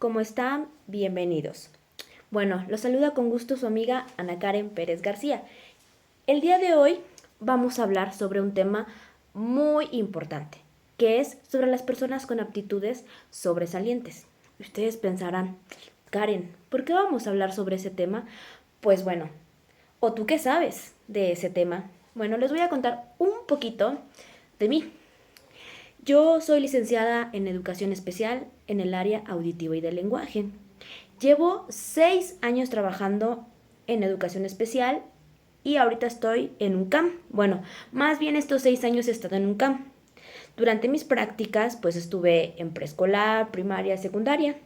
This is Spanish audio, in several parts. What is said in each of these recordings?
¿cómo están? Bienvenidos. Bueno, los saluda con gusto su amiga Ana Karen Pérez García. El día de hoy vamos a hablar sobre un tema muy importante, que es sobre las personas con aptitudes sobresalientes. Ustedes pensarán, Karen, ¿por qué vamos a hablar sobre ese tema? Pues bueno, ¿o tú qué sabes de ese tema? Bueno, les voy a contar un poquito de mí. Yo soy licenciada en educación especial en el área auditiva y del lenguaje. Llevo 6 años trabajando en educación especial y ahorita estoy en un CAM. Bueno, más bien estos 6 años he estado en un CAM. Durante mis prácticas, pues estuve en preescolar, primaria, secundaria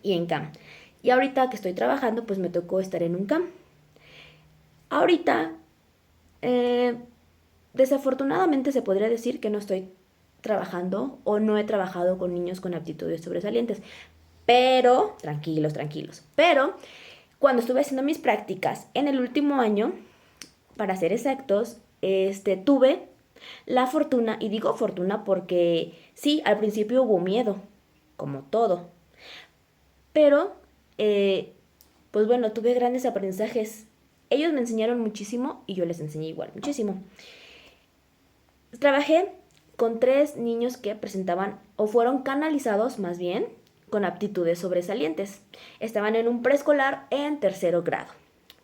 y en CAM. Y ahorita que estoy trabajando, pues me tocó estar en un CAM. Ahorita, eh, desafortunadamente se podría decir que no estoy trabajando o no he trabajado con niños con aptitudes sobresalientes. Pero, tranquilos, tranquilos. Pero, cuando estuve haciendo mis prácticas en el último año, para ser exactos, tuve la fortuna, y digo fortuna porque sí, al principio hubo miedo, como todo. Pero, eh, pues bueno, tuve grandes aprendizajes. Ellos me enseñaron muchísimo y yo les enseñé igual muchísimo. Trabajé con 3 niños que presentaban o fueron canalizados más bien con aptitudes sobresalientes. Estaban en un preescolar en tercero grado.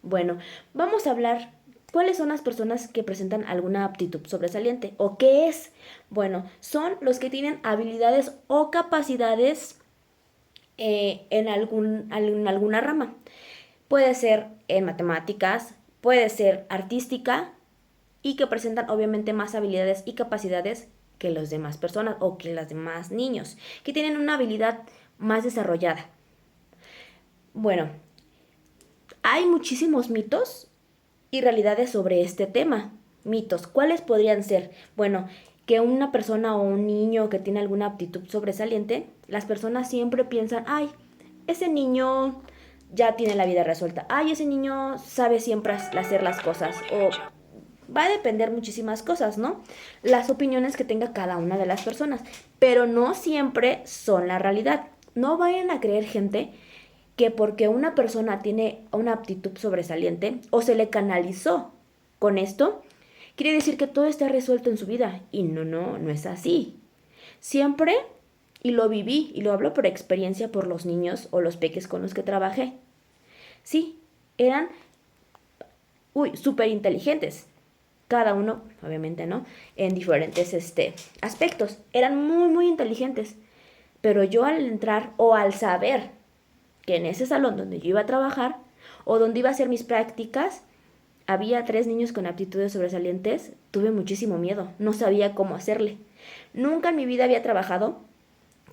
Bueno, vamos a hablar cuáles son las personas que presentan alguna aptitud sobresaliente o qué es. Bueno, son los que tienen habilidades o capacidades en alguna rama. Puede ser en matemáticas, puede ser artística y que presentan obviamente más habilidades y capacidades que las demás personas o que las demás niños, que tienen una habilidad más desarrollada. Bueno, hay muchísimos mitos y realidades sobre este tema. Mitos, ¿cuáles podrían ser? Bueno, que una persona o un niño que tiene alguna aptitud sobresaliente, las personas siempre piensan, ay, ese niño ya tiene la vida resuelta, ay, ese niño sabe siempre hacer las cosas, o va a depender muchísimas cosas, ¿no? Las opiniones que tenga cada una de las personas, pero no siempre son la realidad. No vayan a creer, gente, que porque una persona tiene una aptitud sobresaliente o se le canalizó con esto, quiere decir que todo está resuelto en su vida. Y no, no, no es así. Siempre, y lo viví, y lo hablo por experiencia por los niños o los peques con los que trabajé. Sí, eran, súper inteligentes. Cada uno, obviamente, ¿no? En diferentes aspectos. Eran muy, muy inteligentes. Pero yo al entrar o al saber que en ese salón donde yo iba a trabajar o donde iba a hacer mis prácticas, había 3 niños con aptitudes sobresalientes, tuve muchísimo miedo. No sabía cómo hacerle. Nunca en mi vida había trabajado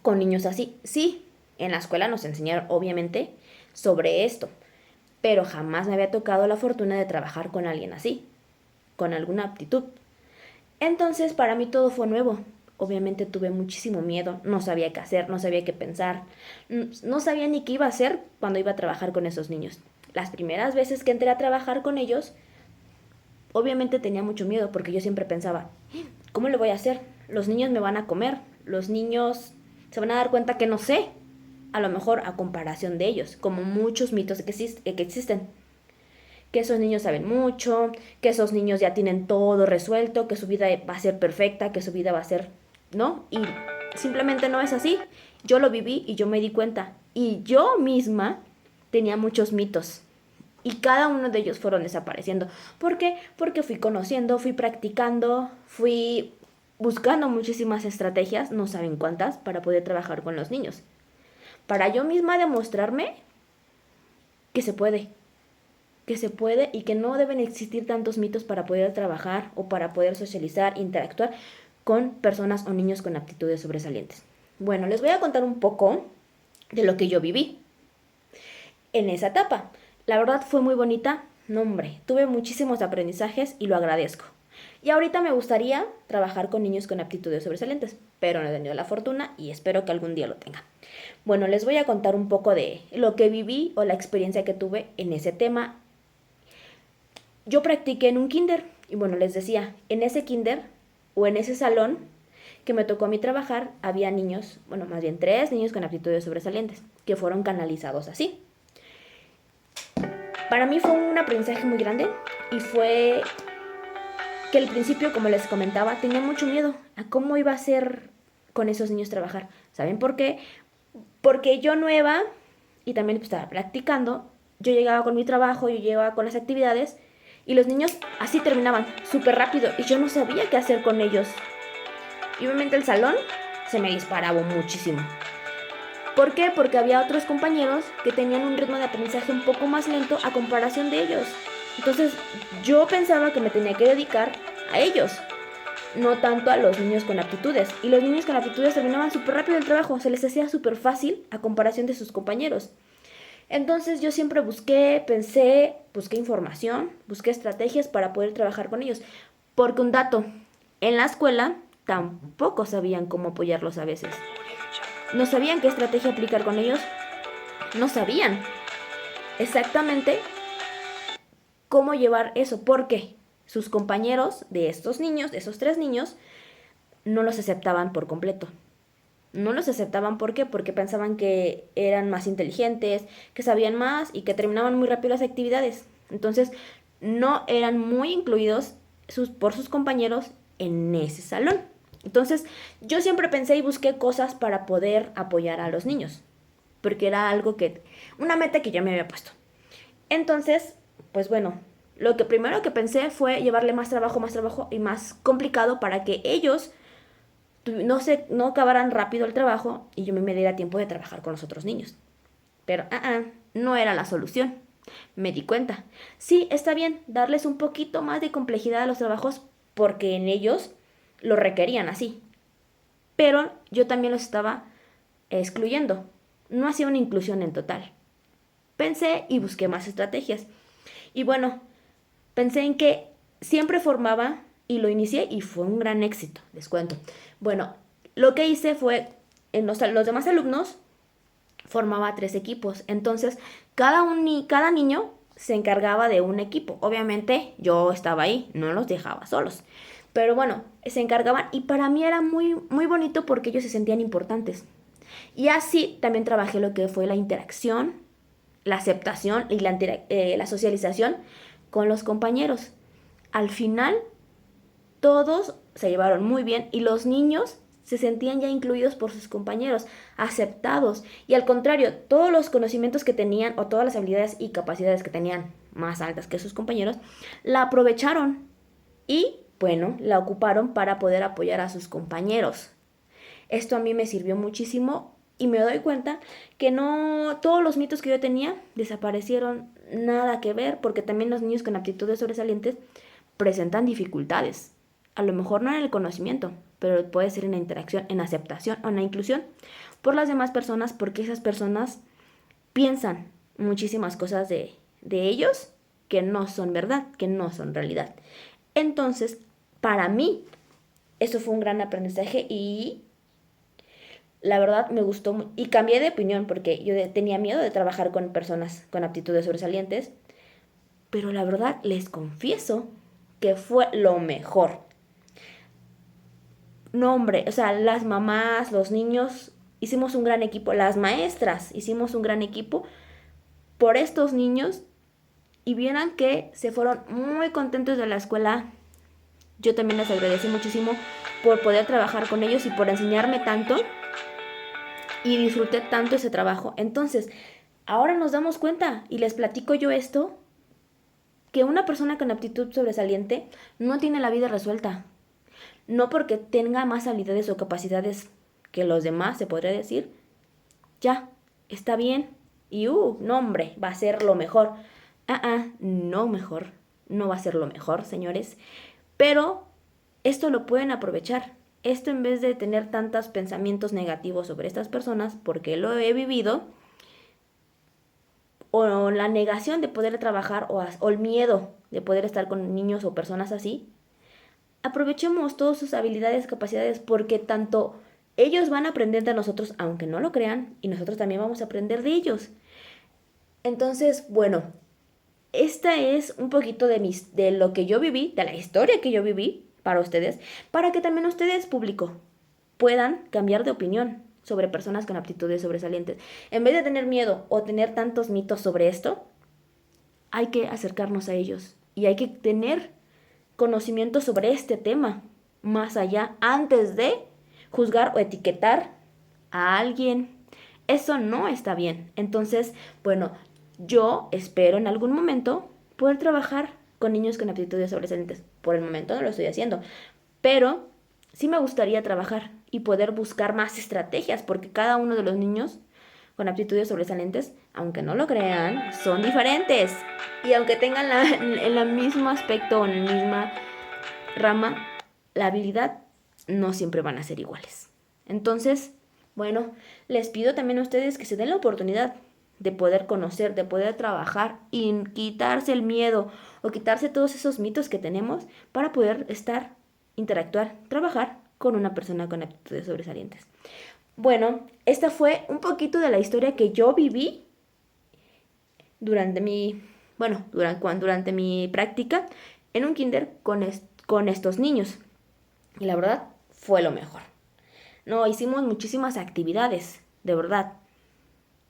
con niños así. Sí, en la escuela nos enseñaron, obviamente, sobre esto. Pero jamás me había tocado la fortuna de trabajar con alguien así, con alguna aptitud. Entonces para mí todo fue nuevo. Obviamente tuve muchísimo miedo, no sabía qué hacer, no sabía qué pensar, no sabía ni qué iba a hacer cuando iba a trabajar con esos niños. Las primeras veces que entré a trabajar con ellos, obviamente tenía mucho miedo porque yo siempre pensaba, ¿cómo le voy a hacer? Los niños me van a comer, los niños se van a dar cuenta que no sé, a lo mejor a comparación de ellos, como muchos mitos que existen, que esos niños saben mucho, que esos niños ya tienen todo resuelto, que su vida va a ser perfecta, que su vida va a ser, ¿no? Y simplemente no es así. Yo lo viví y yo me di cuenta. Y yo misma tenía muchos mitos. Y cada uno de ellos fueron desapareciendo. ¿Por qué? Porque fui conociendo, fui practicando, fui buscando muchísimas estrategias, no saben cuántas, para poder trabajar con los niños. Para yo misma demostrarme que se puede, y que no deben existir tantos mitos para poder trabajar o para poder socializar, interactuar con personas o niños con aptitudes sobresalientes. Bueno, les voy a contar un poco de lo que yo viví en esa etapa. La verdad fue muy bonita, no hombre, tuve muchísimos aprendizajes y lo agradezco. Y ahorita me gustaría trabajar con niños con aptitudes sobresalientes, pero no he tenido la fortuna y espero que algún día lo tenga. Bueno, les voy a contar un poco de lo que viví o la experiencia que tuve en ese tema. Yo practiqué en un kinder y bueno, les decía, en ese kinder o en ese salón que me tocó a mí trabajar, había niños, bueno, más bien 3 niños con aptitudes sobresalientes, que fueron canalizados así. Para mí fue un aprendizaje muy grande y fue que al principio, como les comentaba, tenía mucho miedo a cómo iba a ser con esos niños trabajar. ¿Saben por qué? Porque yo nueva, y también pues, estaba practicando, yo llegaba con mi trabajo, yo llegaba con las actividades, y los niños así terminaban, súper rápido, y yo no sabía qué hacer con ellos. Y obviamente el salón se me disparaba muchísimo. ¿Por qué? Porque había otros compañeros que tenían un ritmo de aprendizaje un poco más lento a comparación de ellos. Entonces yo pensaba que me tenía que dedicar a ellos, no tanto a los niños con aptitudes. Y los niños con aptitudes terminaban súper rápido el trabajo, se les hacía súper fácil a comparación de sus compañeros. Entonces yo siempre busqué información, busqué estrategias para poder trabajar con ellos. Porque un dato, en la escuela tampoco sabían cómo apoyarlos a veces. No sabían qué estrategia aplicar con ellos, no sabían exactamente cómo llevar eso, porque sus compañeros de estos niños, de esos 3 niños, no los aceptaban por completo. No los aceptaban, ¿por qué? Porque pensaban que eran más inteligentes, que sabían más y que terminaban muy rápido las actividades. Entonces, no eran muy incluidos por sus compañeros en ese salón. Entonces, yo siempre pensé y busqué cosas para poder apoyar a los niños, porque era una meta que yo me había puesto. Entonces, pues bueno, lo que primero que pensé fue llevarle más trabajo y más complicado para que ellos no acabaran rápido el trabajo y yo me diera tiempo de trabajar con los otros niños. Pero no era la solución. Me di cuenta. Sí, está bien darles un poquito más de complejidad a los trabajos porque en ellos lo requerían así. Pero yo también los estaba excluyendo. No hacía una inclusión en total. Pensé y busqué más estrategias. Y bueno, pensé en que siempre formaba y lo inicié y fue un gran éxito, les cuento. Bueno, lo que hice fue, en los demás alumnos formaba 3 equipos. Entonces, cada niño se encargaba de un equipo. Obviamente yo estaba ahí, no los dejaba solos. Pero bueno, se encargaban y para mí era muy, muy bonito porque ellos se sentían importantes. Y así también trabajé lo que fue la interacción, la aceptación y la socialización con los compañeros. Al final, todos se llevaron muy bien y los niños se sentían ya incluidos por sus compañeros, aceptados. Y al contrario, todos los conocimientos que tenían o todas las habilidades y capacidades que tenían más altas que sus compañeros, la aprovecharon y, bueno, la ocuparon para poder apoyar a sus compañeros. Esto a mí me sirvió muchísimo y me doy cuenta que no todos los mitos que yo tenía desaparecieron, nada que ver, porque también los niños con aptitudes sobresalientes presentan dificultades. A lo mejor no en el conocimiento, pero puede ser en la interacción, en aceptación o en la inclusión por las demás personas, porque esas personas piensan muchísimas cosas de ellos que no son verdad, que no son realidad. Entonces, para mí, eso fue un gran aprendizaje y la verdad me gustó y cambié de opinión porque yo tenía miedo de trabajar con personas con aptitudes sobresalientes, pero la verdad les confieso que fue lo mejor. No, hombre, o sea, las mamás, los niños, hicimos un gran equipo, las maestras hicimos un gran equipo por estos niños y vieran que se fueron muy contentos de la escuela. Yo también les agradecí muchísimo por poder trabajar con ellos y por enseñarme tanto y disfruté tanto ese trabajo. Entonces, ahora nos damos cuenta y les platico yo esto, que una persona con aptitud sobresaliente no tiene la vida resuelta. No porque tenga más habilidades o capacidades que los demás, se podría decir, ya, está bien. Y, no hombre, va a ser lo mejor. No mejor, no va a ser lo mejor, señores. Pero esto lo pueden aprovechar. Esto en vez de tener tantos pensamientos negativos sobre estas personas, porque lo he vivido, o la negación de poder trabajar o el miedo de poder estar con niños o personas así, aprovechemos todas sus habilidades, capacidades, porque tanto ellos van a aprender de nosotros, aunque no lo crean, y nosotros también vamos a aprender de ellos. Entonces, bueno, esta es un poquito de lo que yo viví, de la historia que yo viví para ustedes, para que también ustedes, público, puedan cambiar de opinión sobre personas con aptitudes sobresalientes. En vez de tener miedo o tener tantos mitos sobre esto, hay que acercarnos a ellos y hay que tener conocimiento sobre este tema más allá antes de juzgar o etiquetar a alguien. Eso no está bien. Entonces, bueno, yo espero en algún momento poder trabajar con niños con aptitudes sobresalientes. Por el momento no lo estoy haciendo, pero sí me gustaría trabajar y poder buscar más estrategias, porque cada uno de los niños con aptitudes sobresalientes, aunque no lo crean, son diferentes. Y aunque tengan el mismo aspecto o en la misma rama, la habilidad no siempre van a ser iguales. Entonces, bueno, les pido también a ustedes que se den la oportunidad de poder conocer, de poder trabajar y quitarse el miedo o quitarse todos esos mitos que tenemos para poder interactuar, trabajar con una persona con aptitudes sobresalientes. Bueno, esta fue un poquito de la historia que yo viví durante durante mi práctica en un kinder con estos niños. Y la verdad, fue lo mejor. No, hicimos muchísimas actividades, de verdad.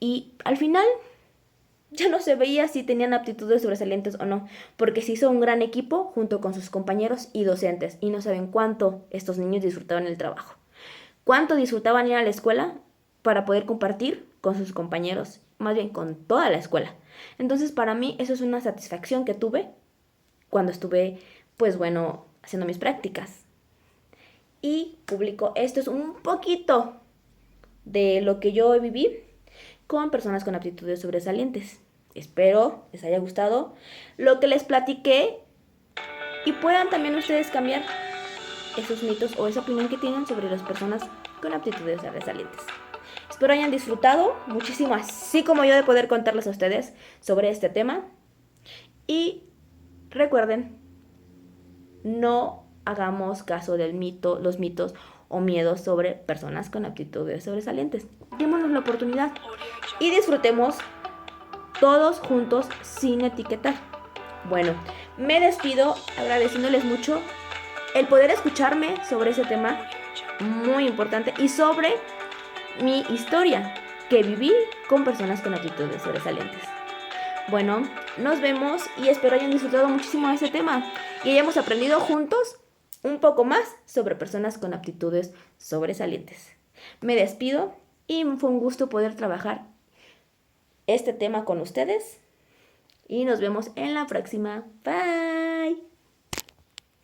Y al final ya no se veía si tenían aptitudes sobresalientes o no, porque se hizo un gran equipo junto con sus compañeros y docentes, y no saben cuánto estos niños disfrutaban el trabajo. Cuánto disfrutaban ir a la escuela para poder compartir con sus compañeros, más bien con toda la escuela. Entonces, para mí eso es una satisfacción que tuve cuando estuve, pues bueno, haciendo mis prácticas. Y publico, esto es un poquito de lo que yo viví con personas con aptitudes sobresalientes. Espero les haya gustado lo que les platiqué y puedan también ustedes cambiar esos mitos o esa opinión que tienen sobre las personas con aptitudes sobresalientes. Espero hayan disfrutado muchísimo, así como yo, de poder contarles a ustedes sobre este tema. Y recuerden, no hagamos caso del mito, los mitos o miedos sobre personas con aptitudes sobresalientes. Démonos la oportunidad y disfrutemos todos juntos sin etiquetar. Bueno, me despido agradeciéndoles mucho el poder escucharme sobre ese tema muy importante y sobre mi historia que viví con personas con aptitudes sobresalientes. Bueno, nos vemos y espero hayan disfrutado muchísimo de ese tema y hayamos aprendido juntos un poco más sobre personas con aptitudes sobresalientes. Me despido y fue un gusto poder trabajar este tema con ustedes y nos vemos en la próxima. Bye.